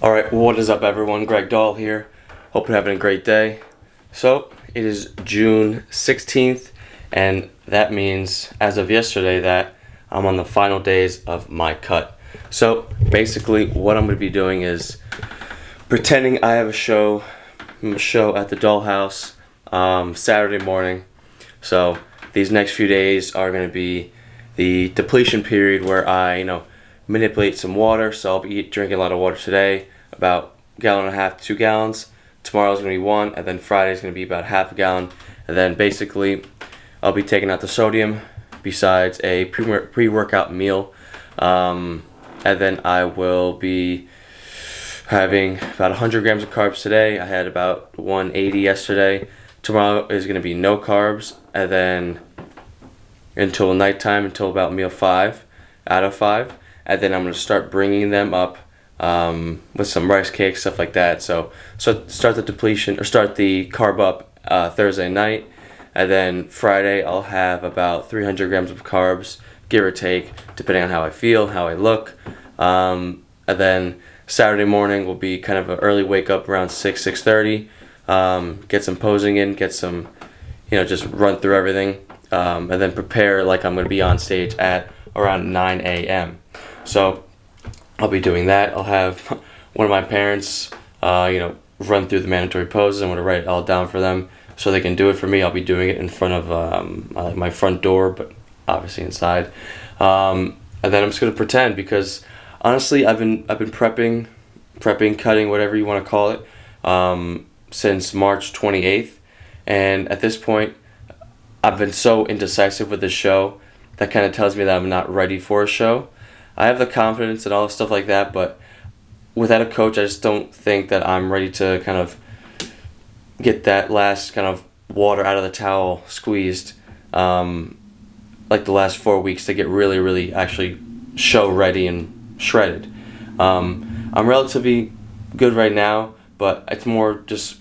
Alright, what is up everyone? Greg Dahl here. Hope you're having a great day. So, it is June 16th, and that means, as of yesterday, that I'm on the final days of my cut. So, basically, what I'm going to be doing is pretending I have a show at the Dollhouse Saturday morning. So, these next few days are going to be the depletion period where I, manipulate some water. So I'll be drinking a lot of water today, about a gallon and a half to 2 gallons. Tomorrow's going to be 1, and then Friday's going to be about half a gallon. And then basically, I'll be taking out the sodium besides a pre-workout meal. And then I will be having about 100 grams of carbs today. I had about 180 yesterday. Tomorrow is going to be no carbs, and then until nighttime, until about meal 5 out of 5. And then I'm going to start bringing them up with some rice cakes, stuff like that. So start the depletion, or start the carb up Thursday night. And then Friday I'll have about 300 grams of carbs, give or take, depending on how I feel, how I look. And then Saturday morning will be kind of an early wake up around 6:30. Get some posing in, get some, just run through everything. And then prepare like I'm going to be on stage at around 9 a.m. So I'll be doing that. I'll have one of my parents, run through the mandatory poses. I'm going to write it all down for them so they can do it for me. I'll be doing it in front of my front door, but obviously inside. And then I'm just going to pretend, because honestly, I've been prepping, cutting, whatever you want to call it, since March 28th. And at this point, I've been so indecisive with this show that kind of tells me that I'm not ready for a show. I have the confidence and all the stuff like that, but without a coach, I just don't think that I'm ready to kind of get that last kind of water out of the towel squeezed, like the last 4 weeks, to get really, really actually show ready and shredded. I'm relatively good right now, but it's more just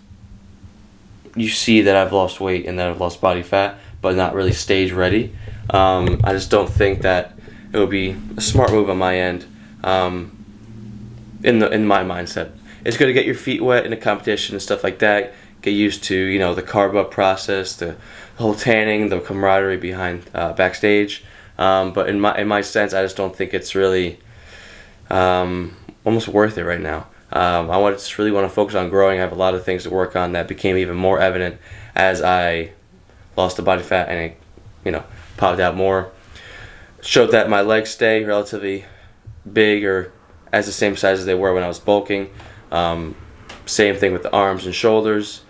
you see that I've lost weight and that I've lost body fat, but not really stage ready. I just don't think that it would be a smart move on my end. In my mindset, it's good to get your feet wet in a competition and stuff like that. Get used to the carb up process, the whole tanning, the camaraderie behind backstage. But in my sense, I just don't think it's really almost worth it right now. I just really want to focus on growing. I have a lot of things to work on that became even more evident as I lost the body fat and it, popped out more. Showed that my legs stay relatively big or as the same size as they were when I was bulking. Same thing with the arms and shoulders.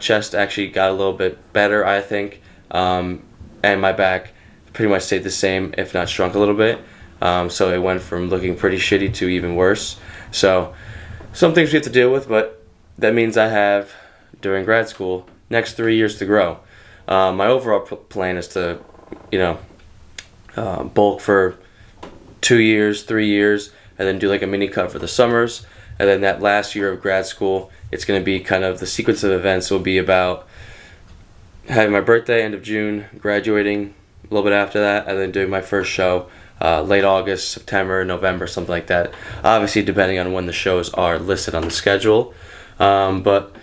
Chest actually got a little bit better, I think. And my back pretty much stayed the same, if not shrunk a little bit. So it went from looking pretty shitty to even worse. So some things we have to deal with, but that means I have, during grad school, next 3 years to grow. My overall plan is to, bulk for 2 years, 3 years, and then do like a mini cut for the summers. And then that last year of grad school, it's going to be kind of the sequence of events will be about having my birthday, end of June, graduating a little bit after that, and then doing my first show late August, September, November, something like that. Obviously, depending on when the shows are listed on the schedule. But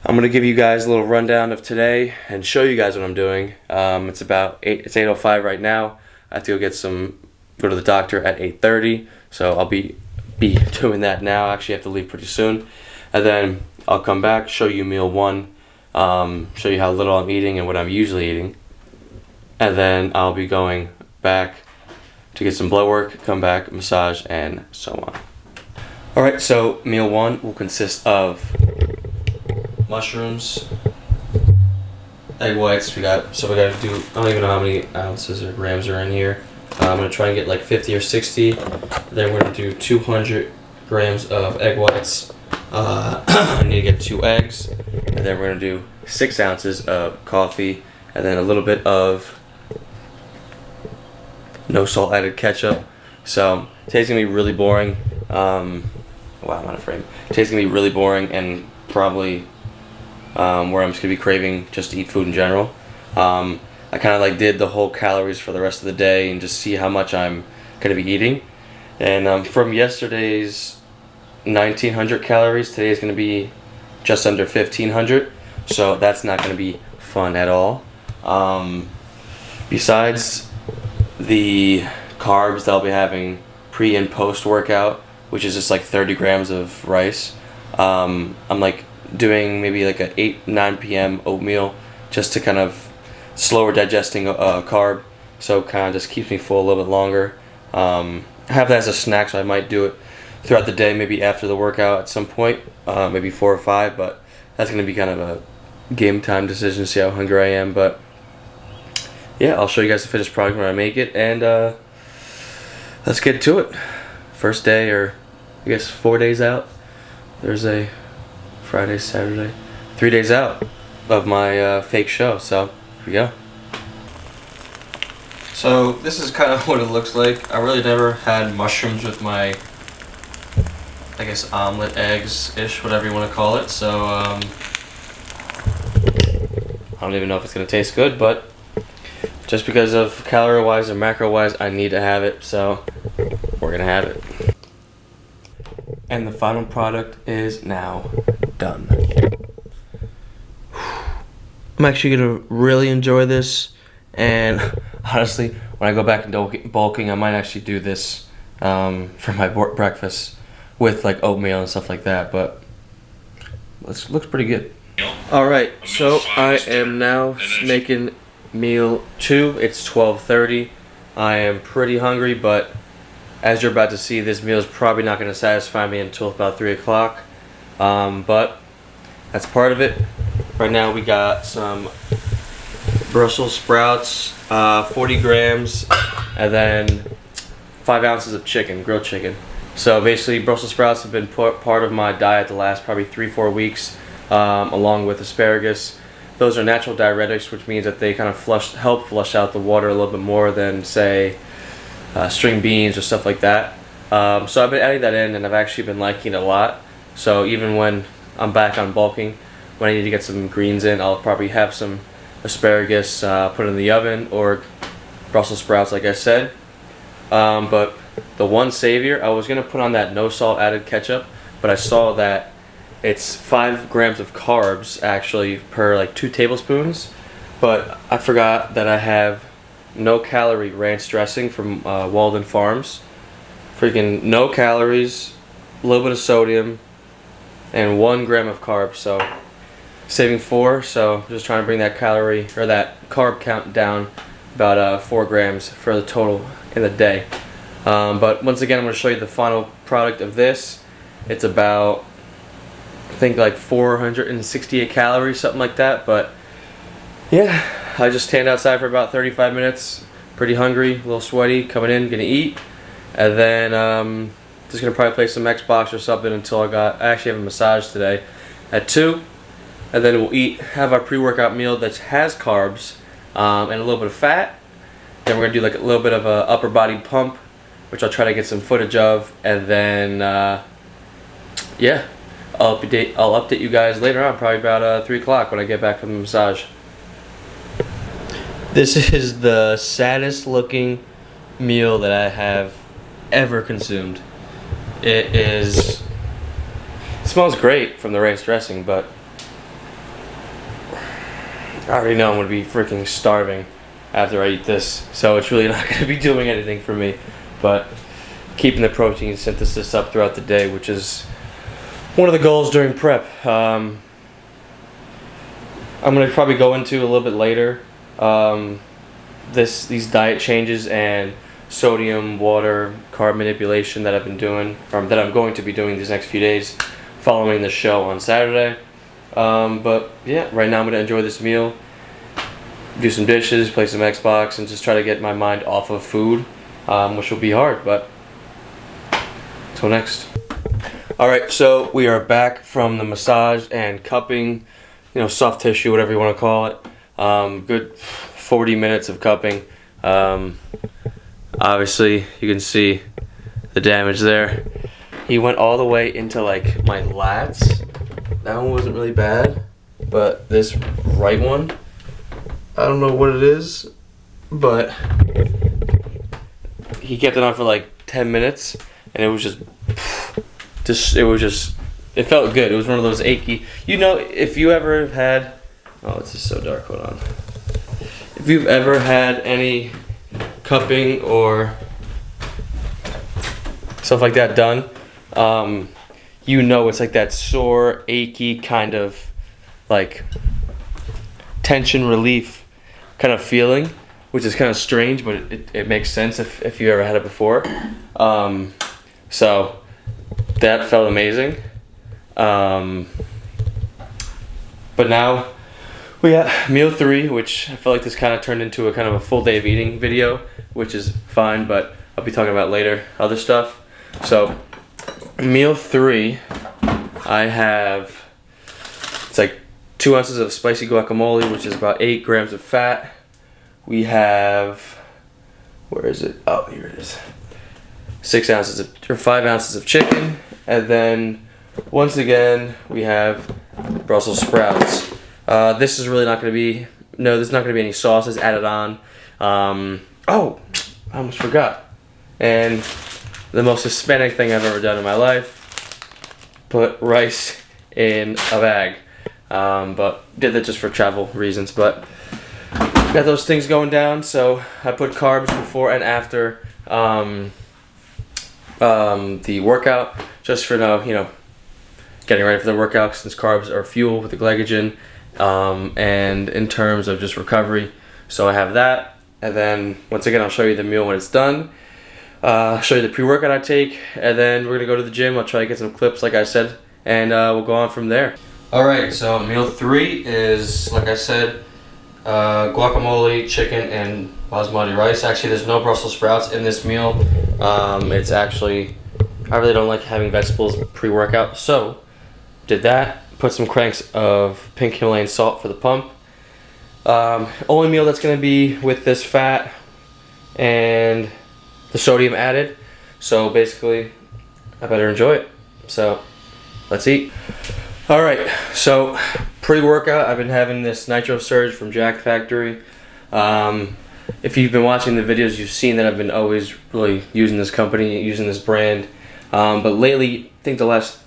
I'm going to give you guys a little rundown of today and show you guys what I'm doing. It's 8:05 right now. I have to go to the doctor at 8:30. So I'll be doing that now. Actually, I have to leave pretty soon. And then I'll come back, show you meal 1, show you how little I'm eating and what I'm usually eating. And then I'll be going back to get some blood work, come back, massage, and so on. Alright, so meal 1 will consist of mushrooms, egg whites. We got to do, I don't even know how many ounces or grams are in here. I'm going to try and get like 50 or 60. Then we're going to do 200 grams of egg whites. I need to get 2 eggs. And then we're going to do 6 ounces of coffee. And then a little bit of no salt added ketchup. So today's going to be really boring. Wow, I'm out of frame. Today's going to be really boring and probably where I'm just going to be craving just to eat food in general. I kind of did the whole calories for the rest of the day and just see how much I'm going to be eating. And from yesterday's 1,900 calories. Today is going to be just under 1,500, so that's not going to be fun at all. Besides the carbs that I'll be having pre and post workout, which is just like 30 grams of rice, I'm like doing maybe like a 8-9 p.m. oatmeal just to kind of slower digesting carb, so kind of just keeps me full a little bit longer. I have that as a snack, so I might do it throughout the day, maybe after the workout at some point, maybe 4 or 5, but that's going to be kind of a game time decision to see how hungry I am. But yeah, I'll show you guys the finished product when I make it, and let's get to it. First day, or I guess 4 days out. Thursday, Friday, Saturday. 3 days out of my fake show, so here we go. So this is kind of what it looks like. I really never had mushrooms with my, I guess, omelet, eggs-ish, whatever you want to call it. So I don't even know if it's going to taste good, but just because of calorie-wise and macro-wise, I need to have it, so we're going to have it. And the final product is now done. I'm actually going to really enjoy this, and honestly, when I go back into bulking, I might actually do this for my breakfast with like oatmeal and stuff like that, but it looks pretty good. Alright, so I am now making meal 2. It's 12:30. I am pretty hungry, but as you're about to see, this meal is probably not going to satisfy me until about 3 o'clock, but that's part of it. Right now we got some Brussels sprouts, 40 grams, and then 5 ounces of chicken, grilled chicken. So basically Brussels sprouts have been part of my diet the last probably 3-4 weeks, along with asparagus. Those are natural diuretics, which means that they kind of help flush out the water a little bit more than, say, string beans or stuff like that. So I've been adding that in, and I've actually been liking it a lot. So even when I'm back on bulking, when I need to get some greens in, I'll probably have some asparagus put in the oven, or Brussels sprouts like I said. But the one savior, I was going to put on that no salt added ketchup, but I saw that it's 5 grams of carbs actually per like 2 tablespoons. But I forgot that I have no calorie ranch dressing from Walden Farms. Freaking no calories, a little bit of sodium, and 1 gram of carbs. So saving 4. So just trying to bring that calorie or that carb count down about 4 grams for the total in the day. But once again, I'm going to show you the final product of this. It's about, I think, like 468 calories, something like that. But yeah, I just stand outside for about 35 minutes, pretty hungry, a little sweaty, coming in, gonna eat, and then just gonna probably play some Xbox or something until I actually have a massage today at 2, and then we'll have our pre-workout meal that has carbs and a little bit of fat. Then we're gonna do like a little bit of a upper body pump, which I'll try to get some footage of, and then yeah, I'll update you guys later on, probably about 3 o'clock when I get back from the massage. This is the saddest looking meal that I have ever consumed. It smells great from the ranch dressing, but I already know I'm going to be freaking starving after I eat this, so it's really not going to be doing anything for me, but keeping the protein synthesis up throughout the day, which is one of the goals during prep. I'm going to probably go into a little bit later these diet changes and sodium, water, carb manipulation that I've been doing, or that I'm going to be doing these next few days following the show on Saturday. But yeah, right now I'm going to enjoy this meal, do some dishes, play some Xbox, and just try to get my mind off of food, which will be hard, but until next. Alright, so we are back from the massage and cupping, soft tissue, whatever you want to call it. Good 40 minutes of cupping. Obviously, you can see the damage there. He went all the way into like my lats. That one wasn't really bad, but this right one, I don't know what it is, but he kept it on for like 10 minutes, and it was just it felt good. It was one of those achy. You know, if you ever had, oh, it's just so dark. Hold on. If you've ever had any cupping or stuff like that done, you know it's like that sore, achy kind of like tension relief kind of feeling, which is kind of strange, but it makes sense if you ever had it before. So that felt amazing. But now we got meal 3, which I feel like this kind of turned into a kind of a full day of eating video, which is fine, but I'll be talking about later other stuff. So meal 3, I have, it's like 2 ounces of spicy guacamole, which is about 8 grams of fat. We have, where is it? Oh, here it is. 5 ounces of chicken, and then once again we have Brussels sprouts. This is really not going to be, there's not going to be any sauces added on. Oh, I almost forgot. And the most Hispanic thing I've ever done in my life, put rice in a bag. But did that just for travel reasons. But got those things going down, so I put carbs before and after the workout, just for getting ready for the workout, since carbs are fuel with the glycogen, and in terms of just recovery. So I have that, and then once again I'll show you the meal when it's done. Show you the pre-workout I take, and then we're gonna go to the gym. I'll try to get some clips like I said, and we'll go on from there. Alright, so meal 3 is, like I said, guacamole, chicken, and basmati rice. Actually, there's no Brussels sprouts in this meal. It's actually, I really don't like having vegetables pre-workout, so did that. Put some cranks of pink Himalayan salt for the pump. Only meal that's going to be with this fat and the sodium added. So basically, I better enjoy it. So let's eat. Alright, so pre-workout, I've been having this Nitro Surge from Jack Factory. If you've been watching the videos, you've seen that I've been always really using this company, using this brand. But lately, I think the last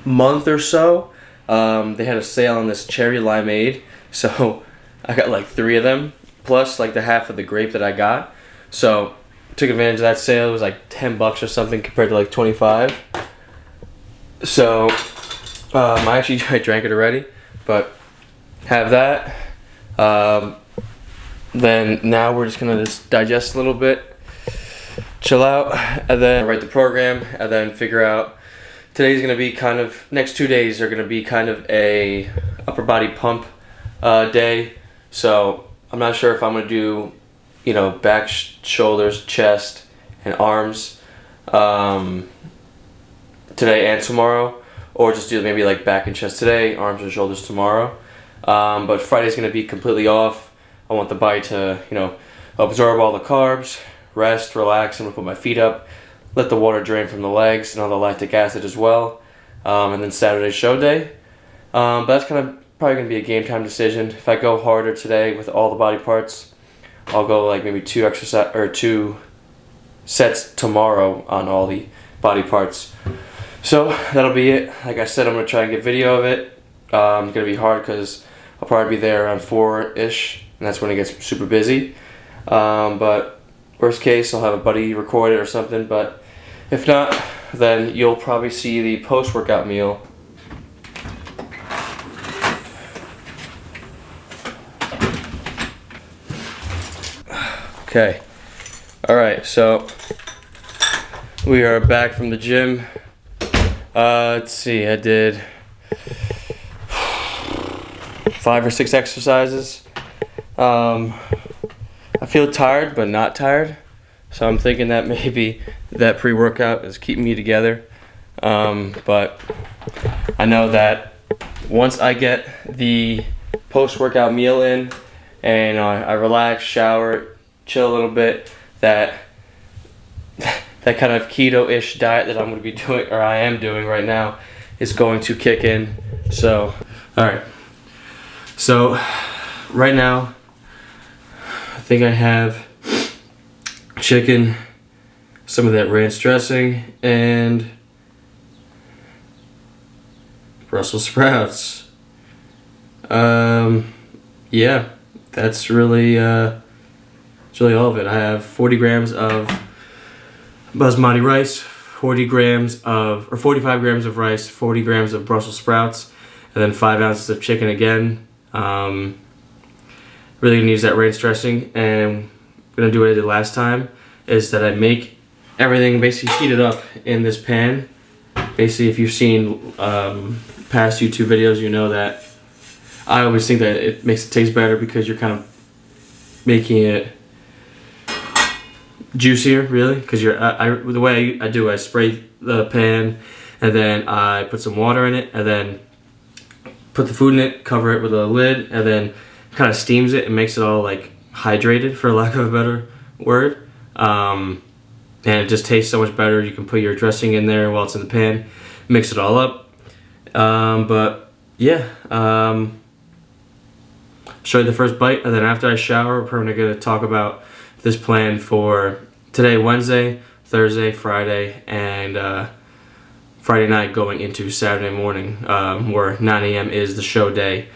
month or so, they had a sale on this cherry limeade. So I got like 3 of them, plus like the half of the grape that I got. So took advantage of that sale. It was like $10 or something compared to like 25. So I drank it already, but have that. Then now we're just gonna digest a little bit, chill out, and then write the program, and then figure out. Today's gonna be kind of, next 2 days are gonna be kind of a upper body pump day. So I'm not sure if I'm gonna do, back, shoulders, chest, and arms today and tomorrow, or just do maybe like back and chest today, arms and shoulders tomorrow. But Friday's gonna be completely off. I want the body to, absorb all the carbs, rest, relax. I'm gonna put my feet up, let the water drain from the legs and all the lactic acid as well. And then Saturday's show day. But that's probably gonna be a game time decision. If I go harder today with all the body parts, I'll go like maybe 2 sets tomorrow on all the body parts. So that'll be it. Like I said, I'm gonna try and get video of it. It's gonna be hard because I'll probably be there around 4-ish, and that's when it gets super busy. But worst case, I'll have a buddy record it or something. But if not, then you'll probably see the post-workout meal. Okay. Alright, so we are back from the gym. Let's see, I did 5 or 6 exercises. I feel tired, but not tired. So I'm thinking that maybe that pre-workout is keeping me together. But I know that once I get the post-workout meal in and I relax, shower, chill a little bit, that kind of keto-ish diet that I'm going to be doing, or I am doing right now, is going to kick in. So, alright. So, right now, I think I have chicken, some of that ranch dressing, and Brussels sprouts. Yeah, that's really it's really all of it. I have 40 grams of basmati rice, 45 grams of rice, 40 grams of Brussels sprouts, and then 5 ounces of chicken again. Really gonna use that ranch dressing, and I'm gonna do what I did last time, is that I make everything basically heated up in this pan. Basically, if you've seen past YouTube videos, you know that I always think that it makes it taste better because you're kind of making it juicier, really. Because the way I do, I spray the pan, and then I put some water in it, and then put the food in it, cover it with a lid, and then kind of steams it and makes it all like hydrated, for lack of a better word. And it just tastes so much better. You can put your dressing in there while it's in the pan, mix it all up. But yeah, show you the first bite, and then after I shower, we're probably going to talk about this plan for today, Wednesday, Thursday, Friday, and Friday night going into Saturday morning, where 9 a.m. is the show day.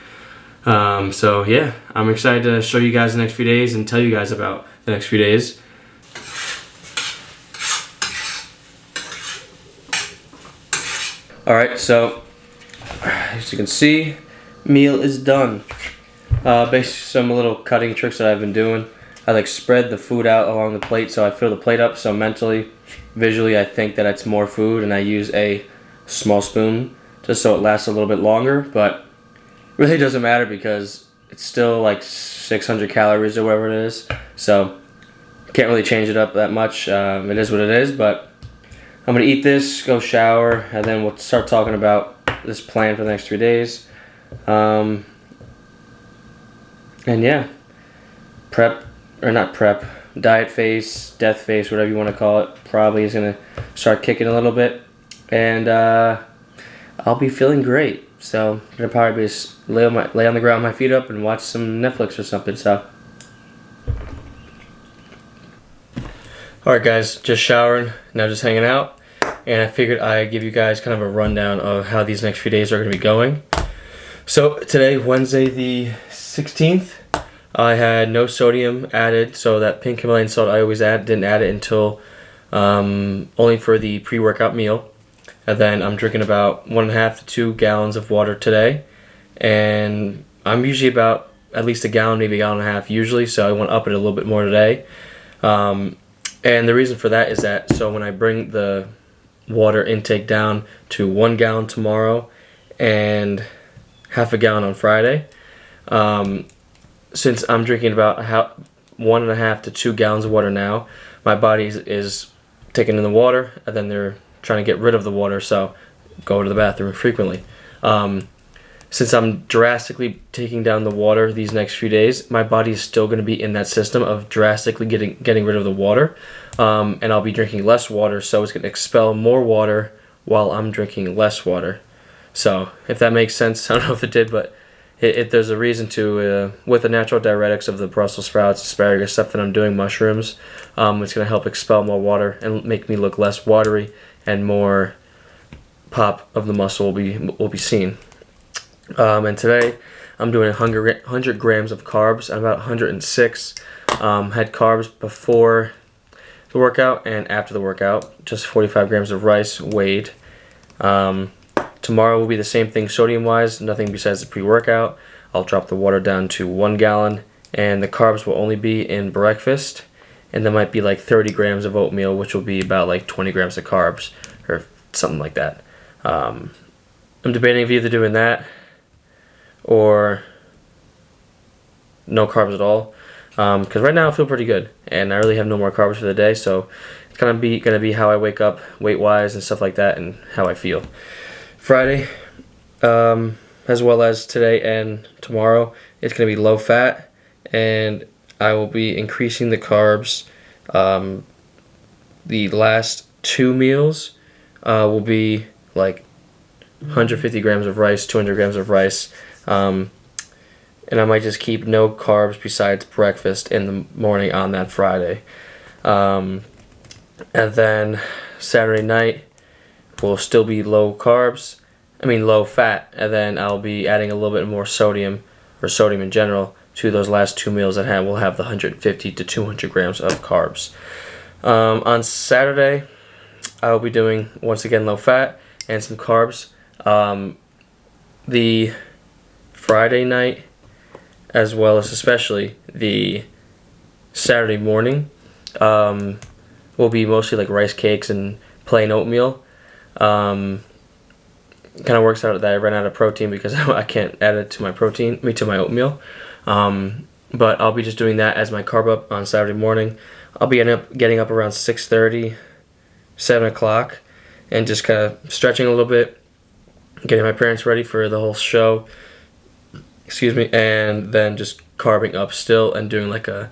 So yeah, I'm excited to show you guys the next few days and tell you guys about the next few days. Alright, so as you can see, meal is done. Basically some little cutting tricks that I've been doing. I like spread the food out along the plate so I fill the plate up, so mentally, visually I think that it's more food, and I use a small spoon just so it lasts a little bit longer, but really doesn't matter because it's still like 600 calories or whatever it is, so can't really change it up that much. It is what it is, but I'm gonna eat this, go shower, and then we'll start talking about this plan for the next 3 days. And yeah, diet face, death face, whatever you want to call it, probably is gonna start kicking a little bit, and I'll be feeling great. So I'm gonna probably just lay on the ground, my feet up, and watch some Netflix or something. So, all right, guys, just showering, now just hanging out, and I figured I'd give you guys kind of a rundown of how these next few days are gonna be going. So today, Wednesday the 16th, I had no sodium added, so that pink Himalayan salt I always add, didn't add it until only for the pre-workout meal. And then I'm drinking about 1.5 to 2 gallons of water today, and I'm usually about at least a gallon, maybe a gallon and a half usually, so I want to up it a little bit more today. And the reason for that is that, so when I bring the water intake down to 1 gallon tomorrow and half a gallon on Friday, since I'm drinking about 1.5 to 2 gallons of water now, my body is taking in the water, and then they're trying to get rid of the water, so go to the bathroom frequently. Since I'm drastically taking down the water these next few days, my body is still going to be in that system of drastically getting rid of the water, and I'll be drinking less water, so it's going to expel more water while I'm drinking less water. So if that makes sense, I don't know if it did, but there's a reason to, with the natural diuretics of the Brussels sprouts, asparagus, stuff that I'm doing, mushrooms, it's going to help expel more water and make me look less watery, and more pop of the muscle will be seen. And today I'm doing 100 grams of carbs. I'm about 106. Had carbs before the workout and after the workout. Just 45 grams of rice weighed. Tomorrow will be the same thing sodium-wise, nothing besides the pre-workout. I'll drop the water down to 1 gallon, and the carbs will only be in breakfast, and there might be like 30 grams of oatmeal, which will be about like 20 grams of carbs, or something like that. I'm debating of either doing that or no carbs at all, because right now I feel pretty good, and I really have no more carbs for the day, so it's gonna be how I wake up weight-wise and stuff like that, and how I feel. Friday, as well as today and tomorrow, it's going to be low fat, and I will be increasing the carbs. The last 2 meals will be like 150 grams of rice, 200 grams of rice, and I might just keep no carbs besides breakfast in the morning on that Friday. And then Saturday night will still be low carbs, low fat, and then I'll be adding a little bit more sodium, or sodium in general, to those last 2 meals that will have the 150 to 200 grams of carbs. On Saturday, I will be doing, once again, low fat and some carbs. The Friday night, as well as especially the Saturday morning, will be mostly like rice cakes and plain oatmeal. Kind of works out that I ran out of protein because I can't add it to my to my oatmeal. But I'll be just doing that as my carb up on Saturday morning. I'll be getting up around 6:30, 7 o'clock, and just kind of stretching a little bit, getting my parents ready for the whole show. Excuse me, and then just carbing up still and doing like a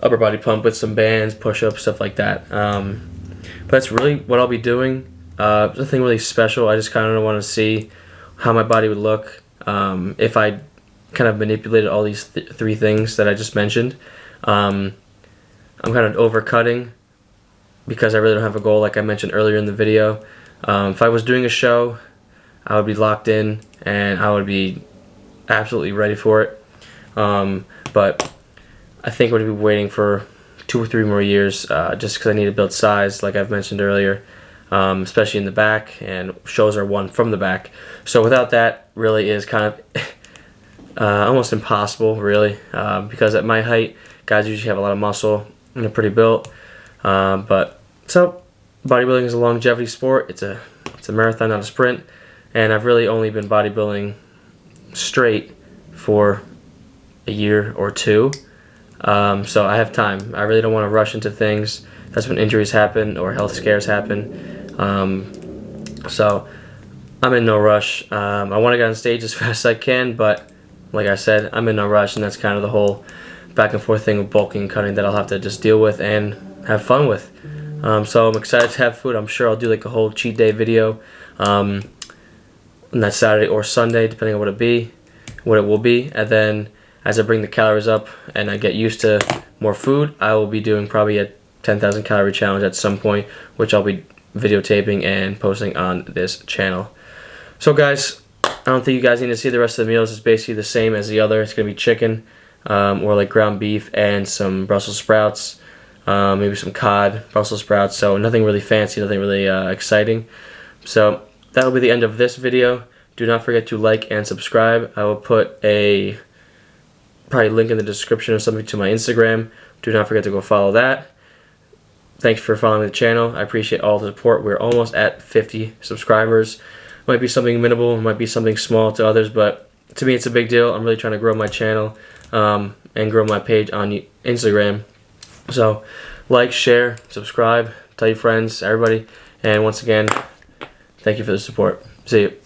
upper body pump with some bands, push-ups, stuff like that. But that's really what I'll be doing. Nothing really special. I just kind of want to see how my body would look if I kind of manipulated all these three things that I just mentioned. I'm kind of overcutting because I really don't have a goal, like I mentioned earlier in the video. If I was doing a show, I would be locked in and I would be absolutely ready for it. But I think we're going to be waiting for 2 or 3 more years just because I need to build size, like I've mentioned earlier, especially in the back, and shows are won from the back. So without that, really is kind of almost impossible, really, because at my height, guys usually have a lot of muscle and are pretty built. But so bodybuilding is a longevity sport. It's a marathon, not a sprint, and I've really only been bodybuilding straight for a year or 2. So I have time. I really don't want to rush into things. That's when injuries happen or health scares happen. So I'm in no rush. I want to get on stage as fast as I can, but like I said, I'm in no rush, and that's kind of the whole back and forth thing with bulking and cutting that I'll have to just deal with and have fun with. So I'm excited to have food. I'm sure I'll do like a whole cheat day video on that Saturday or Sunday, depending on what it will be. And then as I bring the calories up and I get used to more food, I will be doing probably a 10,000 calorie challenge at some point, which I'll be videotaping and posting on this channel. So guys, I don't think you guys need to see the rest of the meals. It's basically the same as the other. It's going to be chicken or like ground beef and some Brussels sprouts, maybe some cod, Brussels sprouts. So nothing really fancy, nothing really exciting. So that will be the end of this video. Do not forget to like and subscribe. I will put a probably link in the description or something to my Instagram. Do not forget to go follow that. Thanks for following the channel. I appreciate all the support. We're almost at 50 subscribers. Might be something minimal, might be something small to others, but to me it's a big deal. I'm really trying to grow my channel and grow my page on Instagram. So like, share, subscribe, tell your friends, everybody. And once again, thank you for the support. See you.